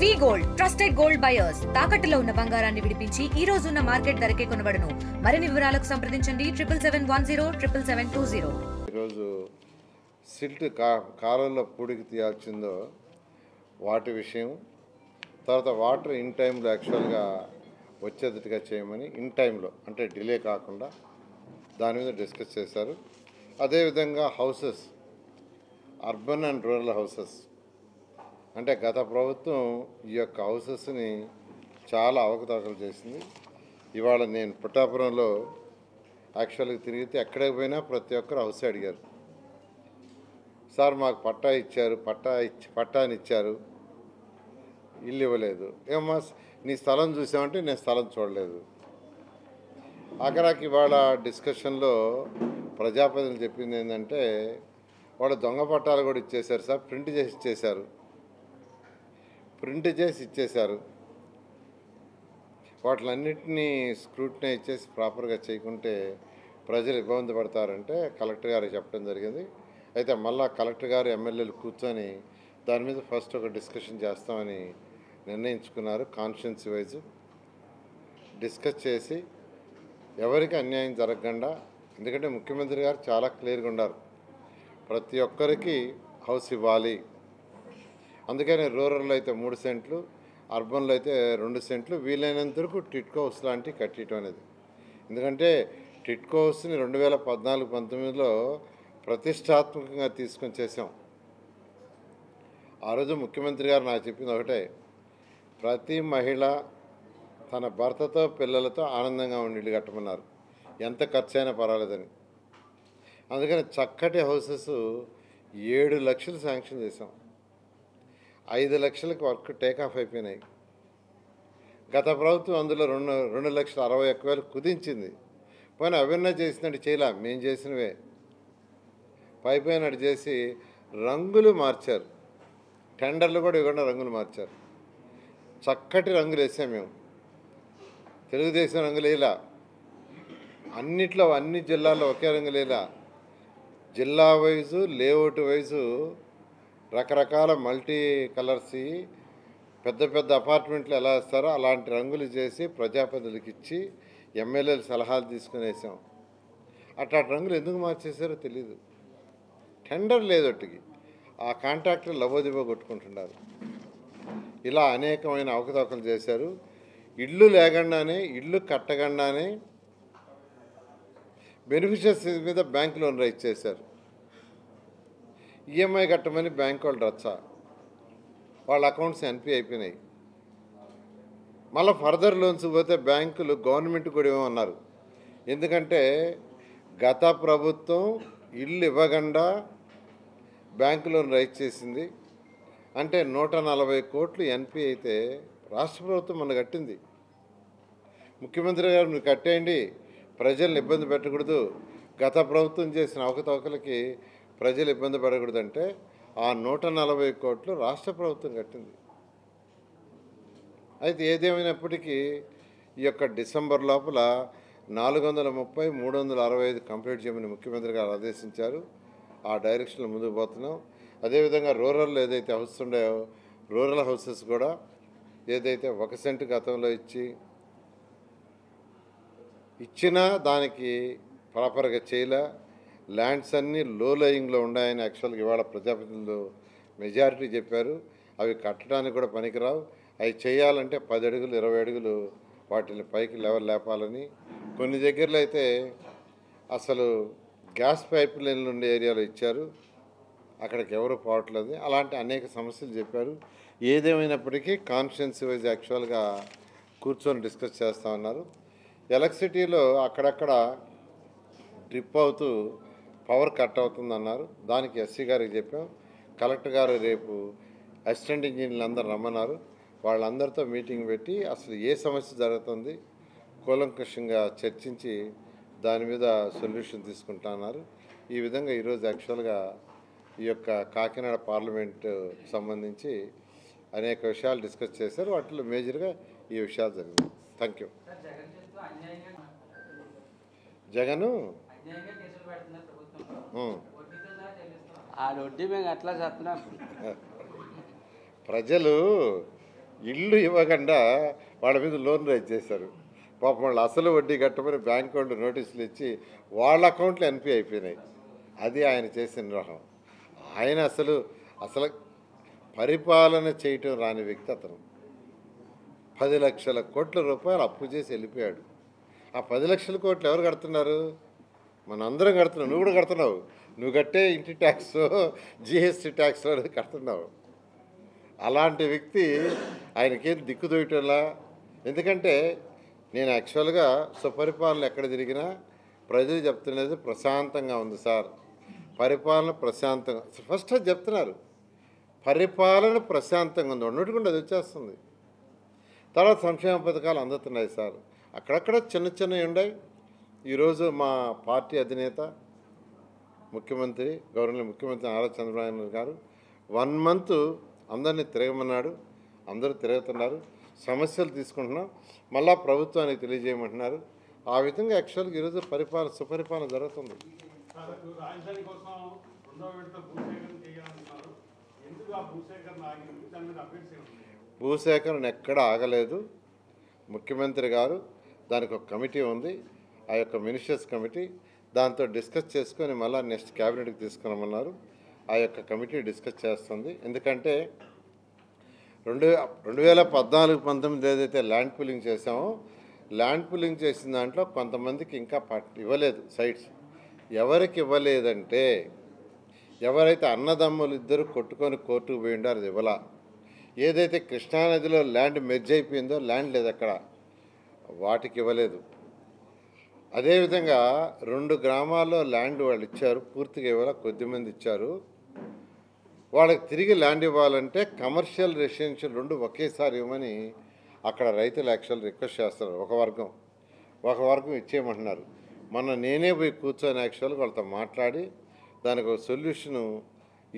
వి gold trusted gold buyers తాకట్టులో ఉన్న బంగారాన్ని విడిపించి ఈ రోజు ఉన్న మార్కెట్ ధరకే కొనబడును. మరిన్ని వివరాలకు సంప్రదించండి 7710 ఈరోజు సిల్ట్ కాలంలో పూడికి తీయాల్సిందో వాటి విషయం, తర్వాత వాటర్ ఇన్ టైంలో యాక్చువల్గా వచ్చేటట్టుగా చేయమని ఇన్ టైంలో అంటే డిలే కాకుండా దాని మీద డిస్కస్ చేశారు. అదేవిధంగా houses, urban and rural houses అంటే గత ప్రభుత్వం ఈ యొక్క హౌసెస్ని చాలా అవకతవకలు చేసింది. ఇవాళ నేను పుట్టాపురంలో యాక్చువల్గా తిరిగితే ఎక్కడికి పోయినా ప్రతి ఒక్కరు హౌస్ అడిగారు. సార్ మాకు పట్టా ఇచ్చారు, పట్టాని ఇచ్చారు, ఇల్లు ఇవ్వలేదు. ఏమో నీ స్థలం చూసామంటే నేను స్థలం చూడలేదు. ఆఖరాకి ఇవాళ డిస్కషన్లో ప్రజాప్రతినిధులు చెప్పింది ఏంటంటే వాళ్ళు దొంగ పట్టాలు కూడా ఇచ్చేశారు సార్, ప్రింట్ చేసి ఇచ్చేశారు. వాటిలన్నింటినీ స్క్రూటినైజ్ చేసి ప్రాపర్గా చేయకుంటే ప్రజలు ఇబ్బంది పడతారంటే కలెక్టర్ గారికి చెప్పడం జరిగింది. అయితే మళ్ళా కలెక్టర్ గారు ఎమ్మెల్యేలు కూర్చొని దాని మీద ఫస్ట్ ఒక డిస్కషన్ చేస్తామని నిర్ణయించుకున్నారు. కాన్షియన్స్ వైజ్ డిస్కస్ చేసి ఎవరికి అన్యాయం జరగకుండా, ఎందుకంటే ముఖ్యమంత్రి గారు చాలా క్లియర్గా ఉన్నారు, ప్రతి ఒక్కరికి హౌస్ ఇవ్వాలి. అందుకని రూరల్లో అయితే 3 సెంట్లు, అర్బన్లో అయితే 2 సెంట్లు, వీలైనంత వరకు టిట్కో హౌస్ లాంటివి కట్టడం అనేది. ఎందుకంటే టిట్కో హౌస్ని 2014-19లో ప్రతిష్టాత్మకంగా తీసుకొని చేసాం. ఆ రోజు ముఖ్యమంత్రి గారు నాకు చెప్పింది ఒకటే, ప్రతి మహిళ తన భర్తతో పిల్లలతో ఆనందంగా ఉండి ఇల్లు కట్టమన్నారు, ఎంత ఖర్చు అయినా పర్వాలేదని. అందుకని చక్కటి హౌసెస్ 7 లక్షలు శాంక్షన్ చేసాం. 5 లక్షలకు వర్క్ టేకాఫ్ అయిపోయినాయి. గత ప్రభుత్వం అందులో 2,61,000 కుదించింది. పోనీ అవన్నీ చేసినట్టు చేయలే, మేము చేసినవే పైపోయినట్టు చేసి రంగులు మార్చారు. టెండర్లు కూడా ఇవ్వకుండా రంగులు మార్చారు. చక్కటి రంగులు వేసాం మేము, తెలుగుదేశం రంగులు వేయలా. అన్నిట్లో అన్ని జిల్లాల్లో ఒకే రంగులు వేయలా. జిల్లా వైజు, లేఅవుట్ వైజు రకరకాల మల్టీ కలర్స్ పెద్ద పెద్ద అపార్ట్మెంట్లు ఎలా వేస్తారో అలాంటి రంగులు చేసి ప్రజాప్రతినిధులకు ఇచ్చి ఎమ్మెల్యేలు సలహాలు తీసుకుని వేసాం. అట్లాంటి రంగులు ఎందుకు మార్చేసారో తెలీదు. టెండర్ లేదొట్టికి ఆ కాంట్రాక్టర్ లబోదిబో కొట్టుకుంటున్నారు. ఇలా అనేకమైన అవకతవకలు చేశారు. ఇల్లు లేకుండానే, ఇల్లు కట్టకుండానే బెనిఫిషియరీస్ మీద బ్యాంక్ లోన్ రైజ్ చేశారు. ఈఎంఐ కట్టమని బ్యాంక్ వాళ్ళు రచ్చ, వాళ్ళ అకౌంట్స్ ఎన్పీ అయిపోయినాయి. మళ్ళీ ఫర్దర్ లోన్స్ పోతే బ్యాంకులు గవర్నమెంట్ కూడా ఇవ్వమన్నారు. ఎందుకంటే గత ప్రభుత్వం ఇల్లు ఇవ్వకుండా బ్యాంకు లోన్ రైజ్ చేసింది. అంటే 140 కోట్లు ఎన్పీ అయితే రాష్ట్ర ప్రభుత్వం మన కట్టింది. ముఖ్యమంత్రి గారు మీరు కట్టేయండి, ప్రజల్ని ఇబ్బంది పెట్టకూడదు, గత ప్రభుత్వం చేసిన అవకతవకలకి ప్రజలు ఇబ్బంది పడకూడదంటే ఆ 140 కోట్లు రాష్ట్ర ప్రభుత్వం కట్టింది. అయితే ఏదేమైనప్పటికీ ఈ యొక్క డిసెంబర్ లోపల 430, 365 కంప్లీట్ చేయమని ముఖ్యమంత్రి గారు ఆదేశించారు. ఆ డైరెక్షన్లో ముందుకు పోతున్నాం. అదేవిధంగా రూరల్లో ఏదైతే హౌస్ ఉన్నాయో రూరల్ హౌసెస్ కూడా ఏదైతే 1 సెంటు గతంలో ఇచ్చినా దానికి ప్రాపర్గా చేయలే. ల్యాండ్స్ అన్నీ లో లయింగ్లో ఉన్నాయని యాక్చువల్గా ఇవాళ ప్రజాప్రతినిధులు మెజారిటీ చెప్పారు. అవి కట్టడానికి కూడా పనికిరావు. అవి చేయాలంటే 10 అడుగులు 20 అడుగులు వాటిని పైకి లెవెల్ లేపాలని. కొన్ని దగ్గరలో అయితే అసలు గ్యాస్ పైప్ లైన్లు ఉండే ఏరియాలో ఇచ్చారు, అక్కడికి ఎవరు పోవట్లేదు. అలాంటి అనేక సమస్యలు చెప్పారు. ఏదేమైనప్పటికీ కాన్స్టిట్యుయెన్సీ వైజ్ యాక్చువల్గా కూర్చొని డిస్కస్ చేస్తామన్నారు. ఎలక్ట్రిసిటీలో అక్కడక్కడ డ్రిప్ అవుతూ పవర్ కట్ అవుతుందన్నారు. దానికి ఎస్సీ గారికి చెప్పాం. కలెక్టర్ గారు రేపు అసిస్టెంట్ ఇంజనీర్లు అందరూ రమ్మన్నారు. వాళ్ళందరితో మీటింగ్ పెట్టి అసలు ఏ సమస్య జరుగుతుంది కూలంకషంగా చర్చించి దాని మీద సొల్యూషన్ తీసుకుంటున్నారు. ఈ విధంగా ఈరోజు యాక్చువల్గా ఈ యొక్క కాకినాడ పార్లమెంటు సంబంధించి అనేక విషయాలు డిస్కస్ చేశారు. వాటిలో మేజర్గా ఈ విషయాలు జరిగింది. Thank you. జగను ఆ వడ్డీ మేము ఎట్లా చెప్తున్నాం. ప్రజలు ఇల్లు ఇవ్వకుండా వాళ్ళ మీద లోన్ రైజ్ చేశారు. పాపం వాళ్ళు అసలు వడ్డీ కట్టమని బ్యాంక్ వాళ్ళు నోటీసులు ఇచ్చి వాళ్ళ అకౌంట్లో ఎన్పీ అయిపోయినాయి. అది ఆయన చేసిన నిర్వహం. ఆయన అసలు పరిపాలన చేయటం రాని వ్యక్తి అతను. 10 లక్షల కోట్ల రూపాయలు అప్పు చేసి వెళ్ళిపోయాడు. ఆ 10 లక్షల కోట్లు ఎవరు కడుతున్నారు? మనందరం కడుతున్నాం. నువ్వు కూడా కడుతున్నావు. నువ్వు కట్టే ఇంటి ట్యాక్స్, జిఎస్టీ ట్యాక్స్ అనేది కడుతున్నావు. అలాంటి వ్యక్తి ఆయనకేం దిక్కుదోయటంలా. ఎందుకంటే నేను యాక్చువల్గా సుపరిపాలన ఎక్కడ తిరిగినా ప్రజలు చెప్తున్నది ప్రశాంతంగా ఉంది సార్, పరిపాలన ప్రశాంతంగా. ఫస్ట్ అది చెప్తున్నారు, పరిపాలన ప్రశాంతంగా ఉంది. ఉన్నట్టుకుండా అది వచ్చేస్తుంది. తర్వాత సంక్షేమ పథకాలు అందుతున్నాయి సార్. అక్కడక్కడ చిన్న చిన్నవి ఉన్నాయి. ఈరోజు మా పార్టీ అధినేత ముఖ్యమంత్రి గౌరవనీయ ముఖ్యమంత్రి నారా చంద్రబాబు నాయుడు గారు 1 మంత్ అందరినీ తిరగమన్నాడు. అందరూ తిరుగుతున్నారు. సమస్యలు తీసుకుంటున్నాం, మళ్ళా ప్రభుత్వానికి తెలియజేయమంటున్నారు. ఆ విధంగా యాక్చువల్గా ఈరోజు సుపరిపాలన జరుగుతుంది. భూసేకరణ ఎక్కడ ఆగలేదు. ముఖ్యమంత్రి గారు దానికి ఒక కమిటీ ఉంది, ఆ యొక్క మినిస్టర్స్ కమిటీ, దాంతో డిస్కస్ చేసుకొని మళ్ళీ నెక్స్ట్ క్యాబినెట్కి తీసుకున్నామన్నారు. ఆ యొక్క కమిటీ డిస్కస్ చేస్తుంది. ఎందుకంటే 2014-19 ఏదైతే ల్యాండ్ పూలింగ్ చేసామో, ల్యాండ్ పూలింగ్ చేసిన దాంట్లో కొంతమందికి ఇంకా ఇవ్వలేదు సైట్స్. ఎవరికి ఇవ్వలేదంటే ఎవరైతే అన్నదమ్ములు ఇద్దరు కొట్టుకొని కోర్టుకు పోయిండో అది ఇవ్వాల. ఏదైతే కృష్ణానదిలో ల్యాండ్ మెర్జ్ అయిపోయిందో ల్యాండ్ లేదు అక్కడ, వాటికి ఇవ్వలేదు. అదేవిధంగా 2 గ్రామాల్లో ల్యాండ్ వాళ్ళు ఇచ్చారు, పూర్తిగా ఇవ్వాల, కొద్దిమంది ఇచ్చారు. వాళ్ళకి తిరిగి ల్యాండ్ ఇవ్వాలంటే కమర్షియల్ రెసిడెన్షియల్ 2 ఒకేసారి ఇవ్వమని అక్కడ రైతులు యాక్చువల్ రిక్వెస్ట్ చేస్తారు. ఒక వర్గం ఇచ్చేయమంటున్నారు. మొన్న నేనే పోయి కూర్చొని యాక్చువల్గా వాళ్ళతో మాట్లాడి దానికి ఒక సొల్యూషను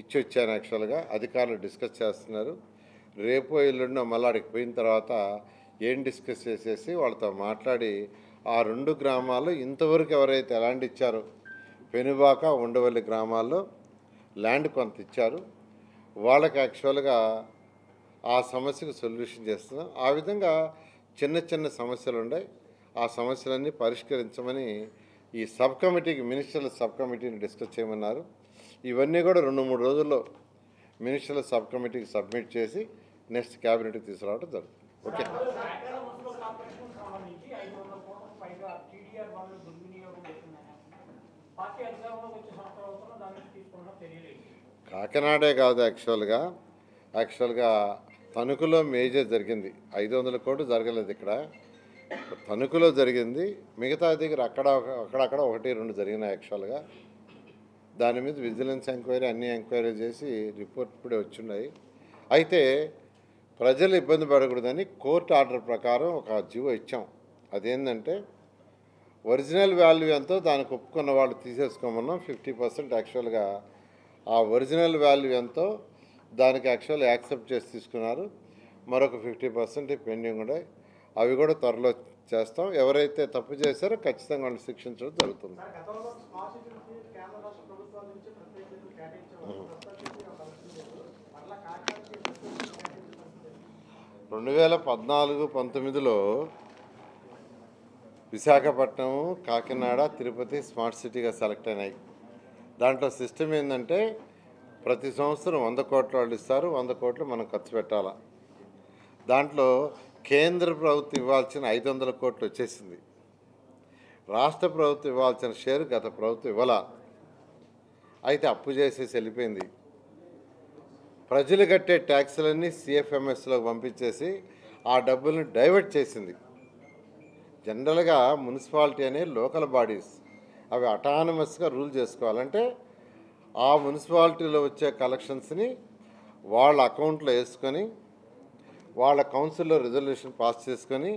ఇచ్చి వచ్చాను. యాక్చువల్గా అధికారులు డిస్కస్ చేస్తున్నారు. రేపు ఎల్లుండో మళ్ళీ అక్కడికి పోయిన తర్వాత ఏం డిస్కస్ చేసేసి వాళ్ళతో మాట్లాడి ఆ 2 గ్రామాల్లో ఇంతవరకు ఎవరైతే ల్యాండ్ ఇచ్చారో, పెనుబాక ఉండవల్లి గ్రామాల్లో ల్యాండ్ కొంత ఇచ్చారు, వాళ్ళకి యాక్చువల్గా ఆ సమస్యకు సొల్యూషన్ చేస్తున్నాం. ఆ విధంగా చిన్న చిన్న సమస్యలు ఉన్నాయి. ఆ సమస్యలన్నీ పరిష్కరించమని ఈ సబ్ కమిటీకి, మినిస్టర్ల సబ్ కమిటీని డిస్కస్ చేయమన్నారు. ఇవన్నీ కూడా 2-3 రోజుల్లో మినిస్టర్ల సబ్ కమిటీకి సబ్మిట్ చేసి నెక్స్ట్ క్యాబినెట్కి తీసుకురావడం జరుగుతుంది. ఓకే. కాకినాడే కాదు, యాక్చువల్గా తణుకులో మేజర్ జరిగింది. 500 కోట్లు జరగలేదు ఇక్కడ, తణుకులో జరిగింది. మిగతా దగ్గర అక్కడక్కడ 1-2 జరిగినాయి. యాక్చువల్గా దాని మీద విజిలెన్స్ ఎంక్వైరీ, అన్ని ఎంక్వైరీ చేసి రిపోర్ట్ ఇప్పుడే వచ్చిన్నాయి. అయితే ప్రజలు ఇబ్బంది పడకూడదని కోర్టు ఆర్డర్ ప్రకారం ఒక జీవో ఇచ్చాం. అదేంటంటే ఒరిజినల్ వాల్యూ ఎంతో దానికి ఒప్పుకున్న వాళ్ళు తీసేసుకోమన్నాం. 50% యాక్చువల్గా ఆ ఒరిజినల్ వాల్యూ ఎంతో దానికి యాక్చువల్ యాక్సెప్ట్ చేసి తీసుకున్నారు. మరొక 50% పెండింగ్ ఉన్నాయి. అవి కూడా త్వరలో చేస్తాం. ఎవరైతే తప్పు చేశారో ఖచ్చితంగా వాళ్ళు శిక్షించడం జరుగుతుంది. 2014-19లో విశాఖపట్నం, కాకినాడ, తిరుపతి స్మార్ట్ సిటీగా సెలెక్ట్ అయినాయి. దాంట్లో సిస్టమ్ ఏంటంటే ప్రతి సంవత్సరం 100 కోట్ల వాళ్ళు ఇస్తారు, 100 కోట్లు మనం ఖర్చు పెట్టాలా. దాంట్లో కేంద్ర ప్రభుత్వం ఇవ్వాల్సిన 500 కోట్లు వచ్చేసింది. రాష్ట్ర ప్రభుత్వం ఇవ్వాల్సిన షేరు గత ప్రభుత్వం ఇవ్వాల. అయితే అప్పు చేసేసి వెళ్ళిపోయింది. ప్రజలు కట్టే ట్యాక్సులన్నీ సిఎఫ్ఎంఎస్లోకి పంపించేసి ఆ డబ్బుల్ని డైవర్ట్ చేసింది. జనరల్గా మున్సిపాలిటీ అనే లోకల్ బాడీస్ అవి అటానమస్గా రూల్ చేసుకోవాలంటే ఆ మున్సిపాలిటీలో వచ్చే కలెక్షన్స్ని వాళ్ళ అకౌంట్లో వేసుకొని వాళ్ళ కౌన్సిల్లో రిజల్యూషన్ పాస్ చేసుకొని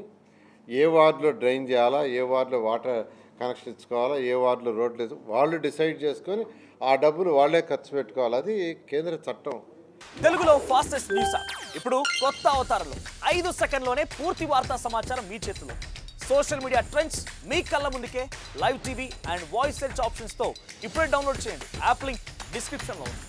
ఏ వార్డులో డ్రైన్ చేయాలా, ఏ వార్డులో వాటర్ కనెక్షన్ ఇచ్చుకోవాలా, ఏ వార్డులో రోడ్లు వాళ్ళు డిసైడ్ చేసుకొని ఆ డబ్బులు వాళ్ళే ఖర్చు పెట్టుకోవాలి. అది కేంద్ర చట్టం. తెలుగులో ఫాస్టెస్ట్ న్యూస్ ఇప్పుడు కొత్త అవతారంలో 5 సెకండ్లోనే పూర్తి వార్తా సమాచారం మీ చేతిలో. సోషల్ మీడియా ట్రెండ్స్ మీ కళ్ళ ముందుకే live TV and voice search ఆప్షన్స్తో ఇప్పుడే డౌన్లోడ్ చేయండి. యాప్ లింక్ డిస్క్రిప్షన్లో ఉంది.